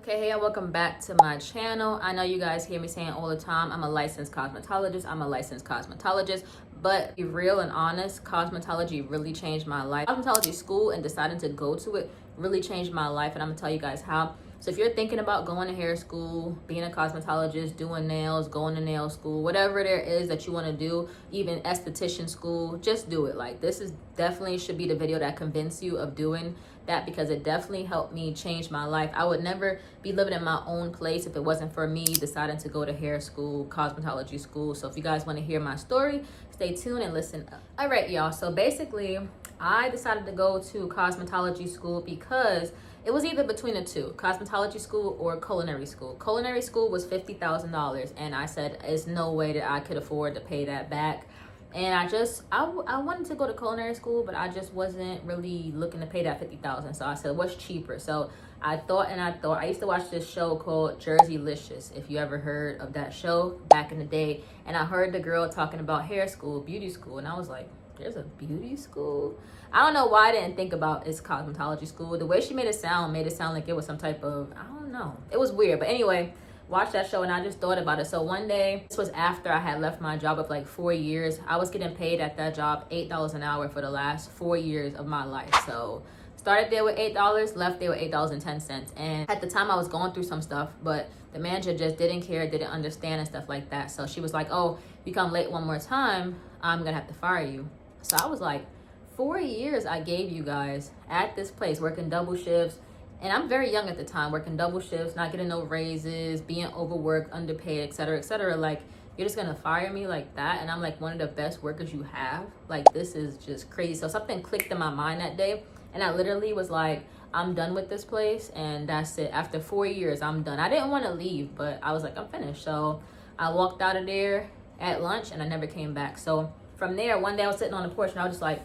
Okay, hey, and welcome back to my channel. I know you guys hear me saying all the time, I'm a licensed cosmetologist, but to be real and honest, cosmetology really changed my life. Cosmetology school and deciding to go to it really changed my life, and I'm gonna tell you guys how. So if you're thinking about going to hair school, being a cosmetologist, doing nails, going to nail school, whatever there is that you want to do, even esthetician school, just do it. Like, this is definitely should be the video that convince you of doing that, because it definitely helped me change my life. I would never be living in my own place if it wasn't for me deciding to go to hair school, cosmetology school. So if you guys want to hear my story, stay tuned and listen up. All right, y'all. So basically, I decided to go to cosmetology school because it was either between the two, cosmetology school or culinary school. Culinary school was $50,000, and I said, there's no way that I could afford to pay that back. And I wanted to go to culinary school, but I just wasn't really looking to pay that $50,000. So I said, what's cheaper? So I thought. I used to watch this show called Jerseylicious, if you ever heard of that show back in the day. And I heard the girl talking about hair school, beauty school, and I was like, there's a beauty school? I don't know why I didn't think about it's cosmetology school. The way she made it sound like it was some type of, I don't know. It was weird. But anyway, watched that show and I just thought about it. So one day, this was after I had left my job of like 4 years. I was getting paid at that job $8 an hour for the last 4 years of my life. So started there with $8, left there with $8.10. And at the time I was going through some stuff, but the manager just didn't care, didn't understand and stuff like that. So she was like, oh, if you come late one more time, I'm gonna have to fire you. So I was like, 4 years I gave you guys at this place, working double shifts. And I'm very young at the time, working double shifts, not getting no raises, being overworked, underpaid, etc., etc. Like, you're just gonna fire me like that? And I'm like one of the best workers you have? Like, this is just crazy. So something clicked in my mind that day. And I literally was like, I'm done with this place. And that's it. After 4 years, I'm done. I didn't want to leave, but I was like, I'm finished. So I walked out of there at lunch and I never came back. So from there, one day I was sitting on the porch and I was just like,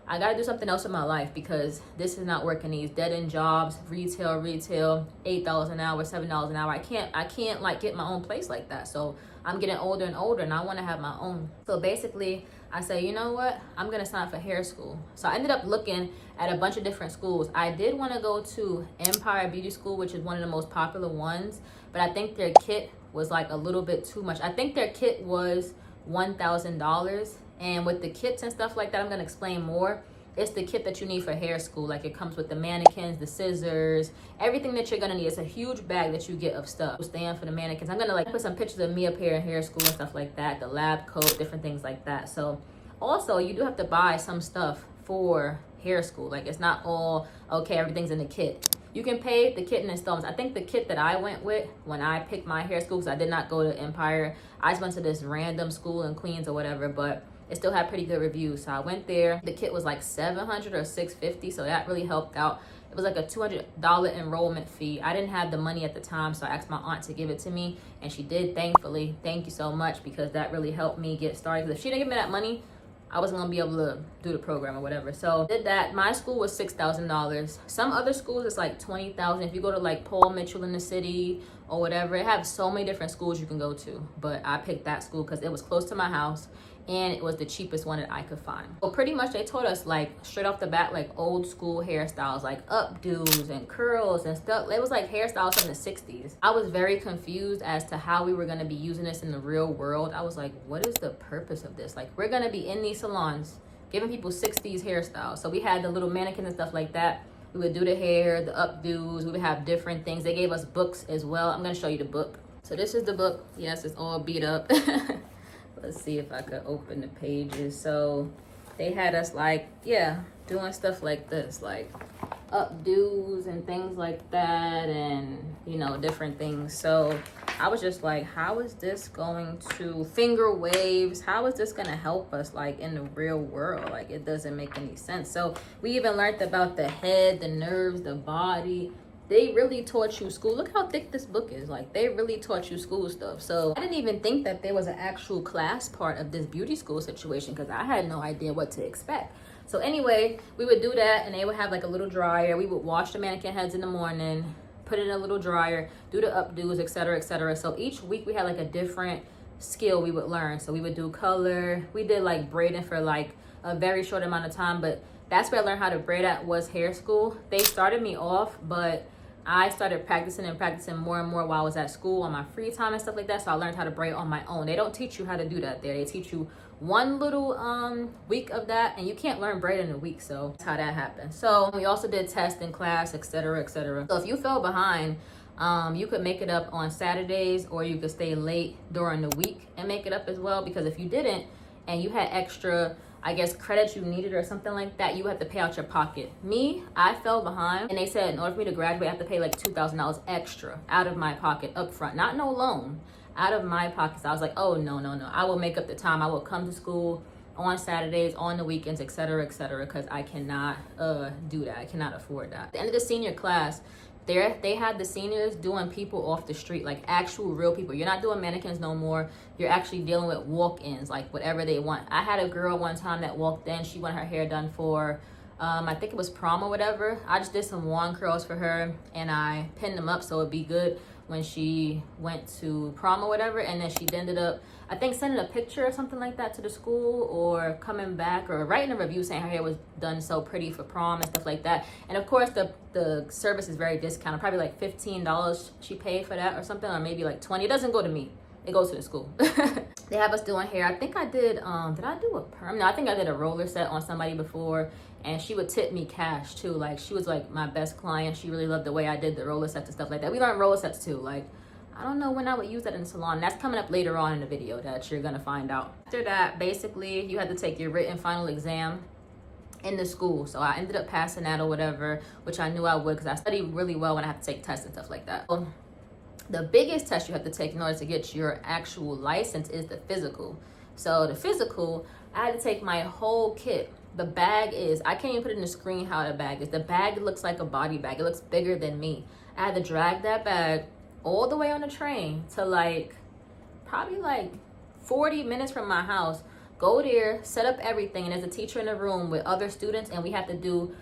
I gotta do something else in my life because this is not working. These dead-end jobs, retail, $8 an hour, $7 an hour. I can't like get my own place like that. So I'm getting older and older and I want to have my own. So basically I said, you know what? I'm gonna sign up for hair school. So I ended up looking at a bunch of different schools. I did want to go to Empire Beauty School, which is one of the most popular ones, but I think their kit was like a little bit too much. I think their kit was $1,000. And with the kits and stuff like that, I'm going to explain more. It's the kit that you need for hair school. Like, it comes with the mannequins, the scissors, everything that you're going to need. It's a huge bag that you get of stuff. Stand for the mannequins. I'm going to like put some pictures of me up here in hair school and stuff like that. The lab coat, different things like that. So also, you do have to buy some stuff for hair school. Like, it's not all, okay, everything's in the kit. You can pay the kit in installments. I think the kit that I went with when I picked my hair school, because I did not go to Empire. I just went to this random school in Queens or whatever, but it still had pretty good reviews. So I went there. The kit was like $700 or $650, so that really helped out. It was like a $200 enrollment fee. I didn't have the money at the time, so I asked my aunt to give it to me, and she did, thankfully. Thank you so much, because that really helped me get started. Because if she didn't give me that money, I wasn't gonna be able to do the program or whatever. So did that. My school was $6,000. Some other schools it's like $20,000. If you go to like Paul Mitchell in the city or whatever, it has so many different schools you can go to. But I picked that school because it was close to my house and it was the cheapest one that I could find. So pretty much they taught us like straight off the bat, like old school hairstyles, like updos and curls and stuff. It was like hairstyles from the 60s. I was very confused as to how we were gonna be using this in the real world. I was like, what is the purpose of this? Like, we're gonna be in these salons giving people 60s hairstyles. So we had the little mannequins and stuff like that. We would do the hair, the updos, we would have different things. They gave us books as well. I'm gonna show you the book. So this is the book. Yes, it's all beat up. Let's see if I could open the pages. So they had us like, yeah, doing stuff like this, like updos and things like that, and you know, different things. So I was just like, how is this going to finger waves? How is this gonna help us like in the real world? Like, it doesn't make any sense. So we even learned about the head, the nerves, the body. They really taught you school. Look how thick this book is. Like, they really taught you school stuff. So I didn't even think that there was an actual class part of this beauty school situation, because I had no idea what to expect. So anyway, we would do that, and they would have like a little dryer. We would wash the mannequin heads in the morning, put it in a little dryer, do the updos, etc., etc. So each week we had like a different skill we would learn. So we would do color. We did like braiding for like a very short amount of time, but that's where I learned how to braid at was hair school. They started me off, but I started practicing and practicing more and more while I was at school on my free time and stuff like that. So I learned how to braid on my own. They don't teach you how to do that there. They teach you one little week of that, and you can't learn braid in a week. So that's how that happened. So we also did tests in class, etc., etc. So if you fell behind, you could make it up on Saturdays, or you could stay late during the week and make it up as well. Because if you didn't and you had extra, I guess, credits you needed or something like that, you have to pay out your pocket. Me, I fell behind, and they said in order for me to graduate, I have to pay like $2,000 extra out of my pocket up front, not no loan, out of my pocket. So I was like, oh, no, I will make up the time. I will come to school on Saturdays, on the weekends, etc., because I cannot do that. I cannot afford that. At the end of the senior class, they had the seniors doing people off the street, like actual real people. You're not doing mannequins no more. You're actually dealing with walk-ins, like whatever they want. I had a girl one time that walked in. She wanted her hair done for, I think it was prom or whatever. I just did some wand curls for her, and I pinned them up so it'd be good when she went to prom or whatever. And then she ended up, I think, sending a picture or something like that to the school, or coming back or writing a review saying her hair was done so pretty for prom and stuff like that. And of course the service is very discounted, probably like $15 she paid for that or something, or maybe like $20. It doesn't go to me, it goes to the school. They have us doing hair. I think I did I do a perm? No, I think I did a roller set on somebody before, and she would tip me cash too. Like, she was like my best client. She really loved the way I did the roller sets and stuff like that. We learned roller sets too. Like, I don't know when I would use that in the salon. That's coming up later on in the video that you're gonna find out. After that, basically, you had to take your written final exam in the school. So I ended up passing that or whatever, which I knew I would because I studied really well when I have to take tests and stuff like that. So the biggest test you have to take in order to get your actual license is the physical. So the physical, I had to take my whole kit. The bag is, I can't even put it in the screen how the bag is. The bag looks like a body bag. It looks bigger than me. I had to drag that bag all the way on the train to like, probably like 40 minutes from my house. Go there, set up everything, and there's a teacher in the room with other students, and we have to do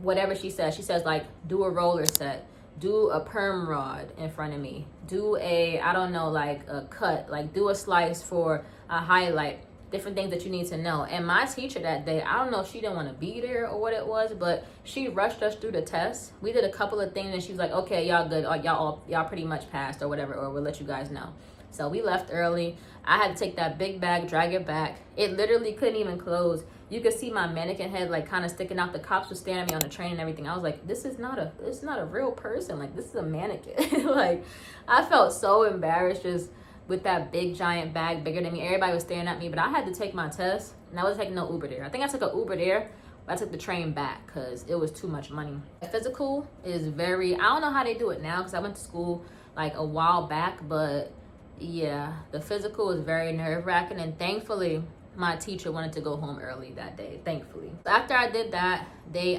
whatever she says. She says like, do a roller set, do a perm rod in front of me, do a, I don't know, like a cut, like do a slice for a highlight, different things that you need to know. And my teacher that day, I don't know if she didn't want to be there or what it was, but she rushed us through the test. We did a couple of things and she was like, okay, y'all good, y'all pretty much passed or whatever, or we'll let you guys know. So we left early. I had to take that big bag, drag it back. It literally couldn't even close. You could see my mannequin head like kind of sticking out. The cops were staring at me on the train and everything. I was like, this is not a real person. Like, this is a mannequin. Like, I felt so embarrassed just with that big giant bag bigger than me. Everybody was staring at me, but I had to take my test, and I wasn't taking no Uber there. I think I took an Uber there, but I took the train back because it was too much money. The physical is very, I don't know how they do it now because I went to school like a while back, but yeah, the physical is very nerve-wracking, and thankfully my teacher wanted to go home early that day, thankfully. After I did that, they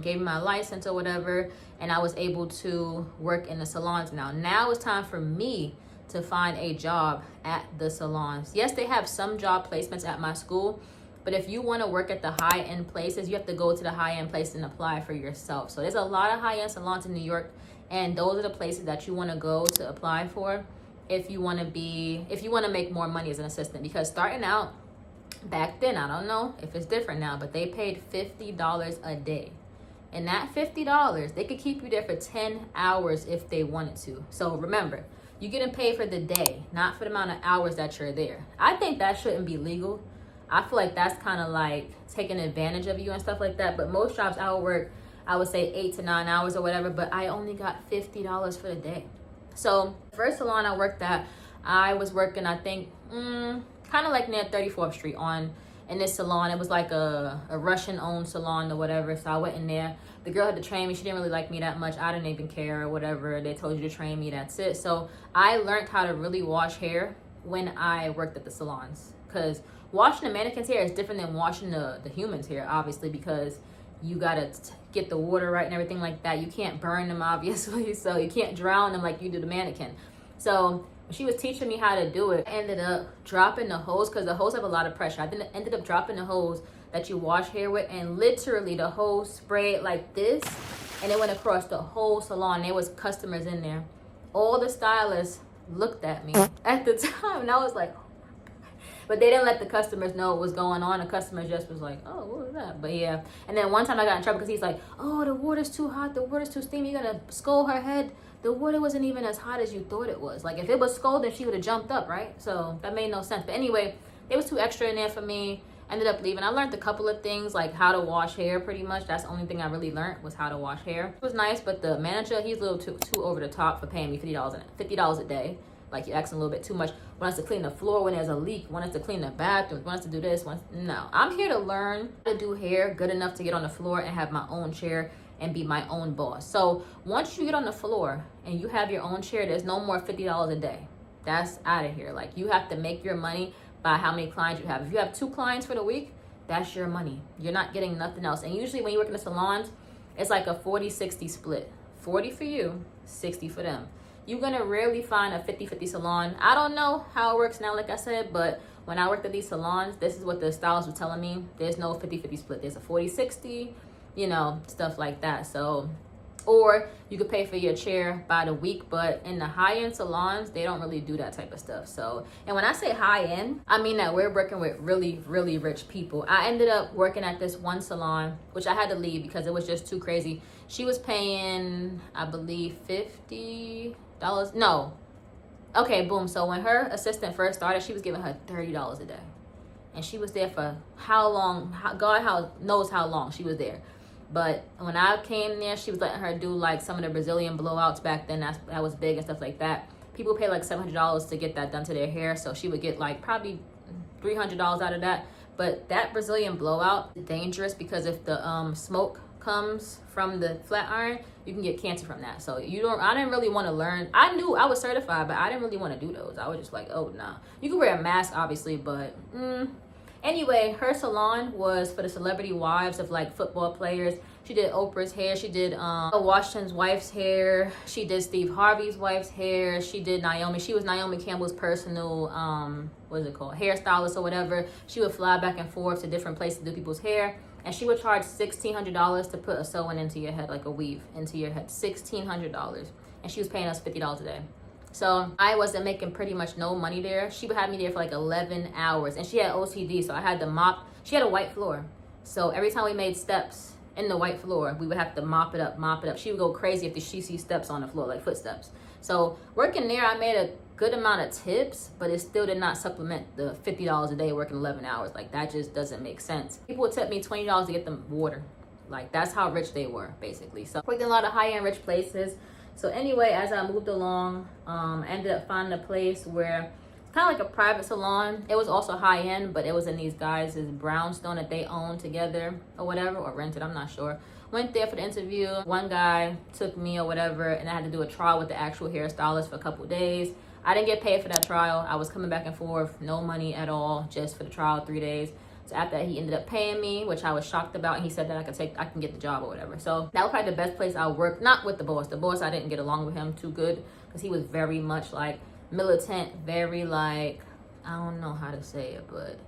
gave me my license or whatever, and I was able to work in the salons now. Now it's time for me to find a job at the salons. Yes, they have some job placements at my school, but if you want to work at the high-end places, you have to go to the high-end place and apply for yourself. So there's a lot of high-end salons in New York, and those are the places that you want to go to apply for if you want to make more money as an assistant. Because starting out back then, I don't know if it's different now, but they paid $50 a day. And that $50, they could keep you there for 10 hours if they wanted to. So remember, you're getting paid for the day, not for the amount of hours that you're there. I think that shouldn't be legal. I feel like that's kind of like taking advantage of you and stuff like that. But most jobs I would work, I would say 8 to 9 hours or whatever, but I only got $50 for the day. So the first salon I worked at, I was working, I think, kind of like near 34th Street in this salon. It was like a Russian-owned salon or whatever. So I went in there. The girl had to train me. She didn't really like me that much. I didn't even care or whatever. They told you to train me, that's it. So I learned how to really wash hair when I worked at the salons. Because washing the mannequin's hair is different than washing the human's hair, obviously, because you gotta get the water right and everything like that. You can't burn them, obviously, so you can't drown them like you do the mannequin. So when she was teaching me how to do it, I ended up dropping the hose, because the hose have a lot of pressure. I ended up dropping the hose that you wash hair with, and literally the hose sprayed like this, and it went across the whole salon. There was customers in there. All the stylists looked at me at the time, and I was like, But they didn't let the customers know what was going on. The customers just was like, oh, what was that? But yeah. And then one time I got in trouble because he's like, oh, the water's too hot, the water's too steamy, you're gonna scald her head. The water wasn't even as hot as you thought it was. Like, if it was scalding, she would have jumped up, right? So that made no sense. But anyway, there was too extra in there for me. I ended up leaving. I learned a couple of things, like how to wash hair, pretty much. That's the only thing I really learned, was how to wash hair. It was nice, but the manager, he's a little too over the top for paying me $50 a day. Like, you're asking a little bit too much. Want us to clean the floor when there's a leak, want us to clean the bathroom, want us to do this. No, I'm here to learn how to do hair good enough to get on the floor and have my own chair and be my own boss. So once you get on the floor and you have your own chair, there's no more $50 a day. That's out of here. Like, you have to make your money by how many clients you have. If you have 2 clients for the week, that's your money. You're not getting nothing else. And usually when you work in the salons, it's like a 40-60 split. 40 for you, 60 for them. You're gonna rarely find a 50-50 salon. I don't know how it works now, like I said, but when I worked at these salons, this is what the stylists were telling me. There's no 50-50 split. There's a 40-60, you know, stuff like that. So, or you could pay for your chair by the week, but in the high-end salons, they don't really do that type of stuff. So, and when I say high-end, I mean that we're working with really, really rich people. I ended up working at this one salon, which I had to leave because it was just too crazy. She was paying, I believe, $50. No. Okay, boom. So when her assistant first started, she was giving her $30 a day. And she was there for how long? God knows how long she was there. But when I came there, she was letting her do like some of the Brazilian blowouts back then. That was big and stuff like that. People pay like $700 to get that done to their hair. So she would get like probably $300 out of that. But that Brazilian blowout is dangerous because if the smoke comes from the flat iron, you can get cancer from that. So I didn't really want to learn. I knew I was certified, but I didn't really want to do those. I was just like, oh, nah. You can wear a mask, obviously, but anyway, her salon was for the celebrity wives of like football players. She did Oprah's hair. She did Washington's wife's hair. She did Steve Harvey's wife's hair. She did Naomi. She was Naomi Campbell's personal, what is it called? Hairstylist or whatever. She would fly back and forth to different places to do people's hair. And she would charge $1,600 to put a sew-in into your head, like a weave into your head. $1,600. And she was paying us $50 a day. So I wasn't making pretty much no money there. She would have me there for like 11 hours. And she had OCD, so I had to mop. She had a white floor. So every time we made steps in the white floor, we would have to mop it up. She would go crazy if she sees steps on the floor, like footsteps. So working there, I made a good amount of tips, but it still did not supplement the $50 a day working 11 hours. Like, that just doesn't make sense. People would tip me $20 to get them water. Like, that's how rich they were, basically. So worked in a lot of high-end rich places. So anyway, as I moved along, I ended up finding a place where it's kind of like a private salon. It was also high-end, but it was in these guys' brownstone that they owned together or whatever, or rented, I'm not sure. Went there for the interview. One guy took me or whatever, and I had to do a trial with the actual hairstylist for a couple of days. I didn't get paid for that trial. I was coming back and forth, no money at all, just for the trial, 3 days. So after that, he ended up paying me, which I was shocked about. And he said that I can get the job or whatever. So that was probably the best place I worked. Not with the boss. The boss, I didn't get along with him too good because he was very much like militant, very like, I don't know how to say it, but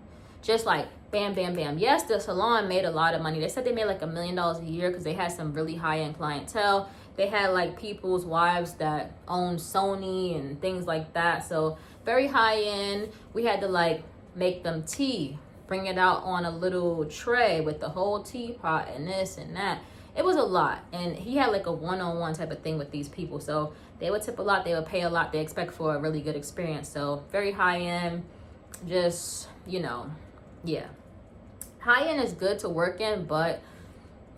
just like bam, bam, bam. Yes, the salon made a lot of money. They said they made like $1 million a year because they had some really high-end clientele. They had like people's wives that owned Sony and things like that. So very high-end. We had to like make them tea, bring it out on a little tray with the whole teapot and this and that. It was a lot. And he had like a one-on-one type of thing with these people. So they would tip a lot. They would pay a lot. They expect for a really good experience. So very high-end. Just, you know, yeah. High-end is good to work in, but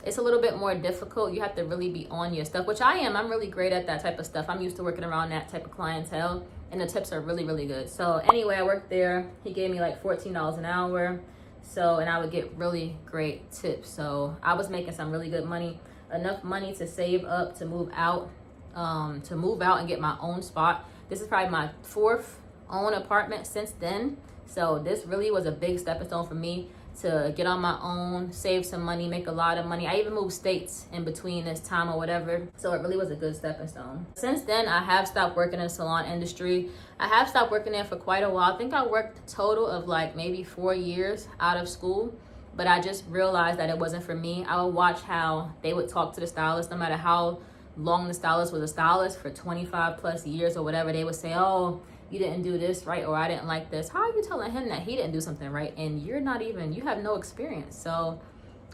it's a little bit more difficult. You have to really be on your stuff, which I am. I'm really great at that type of stuff. I'm used to working around that type of clientele, and the tips are really, really good. So anyway, I worked there. He gave me like $14 an hour. So, and I would get really great tips. So I was making some really good money, enough money to save up to move out and get my own spot. This is probably my 4th own apartment since then. So this really was a big stepping stone for me to get on my own, save some money, make a lot of money. I even moved states in between this time or whatever. So it really was a good stepping stone. Since then, I have stopped working in the salon industry. I have stopped working there for quite a while. I think I worked a total of like maybe 4 years out of school. But I just realized that it wasn't for me. I would watch how they would talk to the stylist, no matter how long the stylist was a stylist for 25 plus years or whatever. They would say, oh, you didn't do this right, or I didn't like this. How are you telling him that he didn't do something right and you're not even, you have no experience? So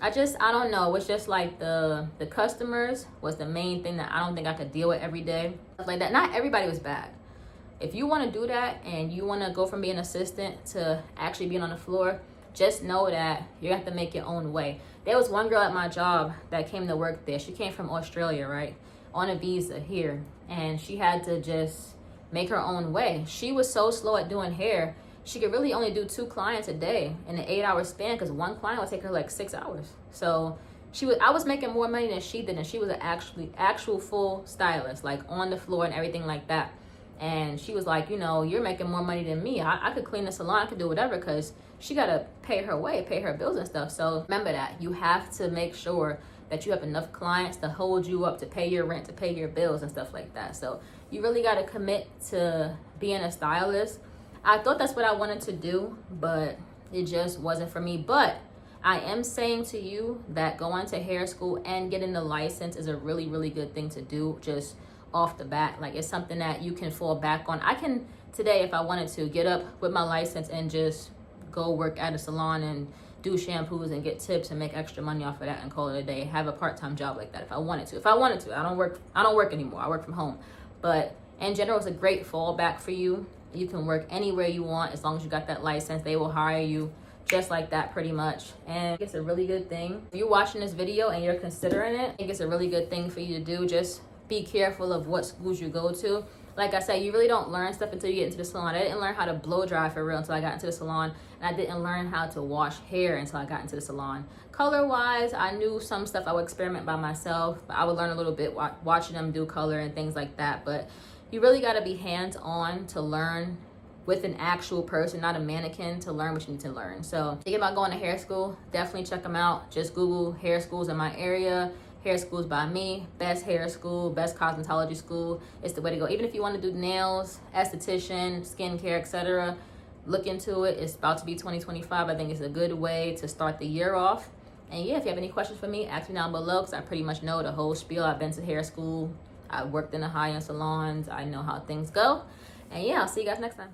I don't know. It's just like the customers was the main thing that I don't think I could deal with every day. Like that, not everybody was bad. If you want to do that and you want to go from being an assistant to actually being on the floor, just know that you have to make your own way. There was one girl at my job that came to work there. She came from Australia, right? On a visa here. And she had to just make her own way. She was so slow at doing hair. She could really only do 2 clients a day in an 8-hour span, because one client would take her like 6 hours. So I was making more money than she did, and she was an actual full stylist, like on the floor and everything like that. And she was like, you know, you're making more money than me. I could clean the salon, I could do whatever, because she got to pay her way, pay her bills and stuff. So remember that. You have to make sure that you have enough clients to hold you up, to pay your rent, to pay your bills and stuff like that. So you really got to commit to being a stylist. I thought that's what I wanted to do, but it just wasn't for me. But I am saying to you that going to hair school and getting the license is a really, really good thing to do just off the bat. Like, it's something that you can fall back on. I can today, if I wanted to, get up with my license and just go work at a salon and do shampoos and get tips and make extra money off of that and call it a day. Have a part-time job like that if I wanted to. I don't work anymore. I work from home. But in general, it's a great fallback for you. You can work anywhere you want as long as you got that license. They will hire you just like that pretty much. And it's a really good thing. If you're watching this video and you're considering it, I think it's a really good thing for you to do. Just be careful of what schools you go to. Like I said, you really don't learn stuff until you get into the salon. I didn't learn how to blow dry for real until I got into the salon. And I didn't learn how to wash hair until I got into the salon. Color-wise, I knew some stuff I would experiment by myself. I would learn a little bit watching them do color and things like that. But you really got to be hands-on to learn with an actual person, not a mannequin, to learn what you need to learn. So thinking about going to hair school, definitely check them out. Just Google hair schools in my area. Hair schools by me, best hair school, best cosmetology school. It's the way to go. Even if you want to do nails, esthetician, skincare, etc., look into it. It's about to be 2025. I think it's a good way to start the year off. And yeah, if you have any questions for me, ask me down below, because I pretty much know the whole spiel. I've been to hair school. I worked in the high-end salons. I know how things go. And yeah, I'll see you guys next time.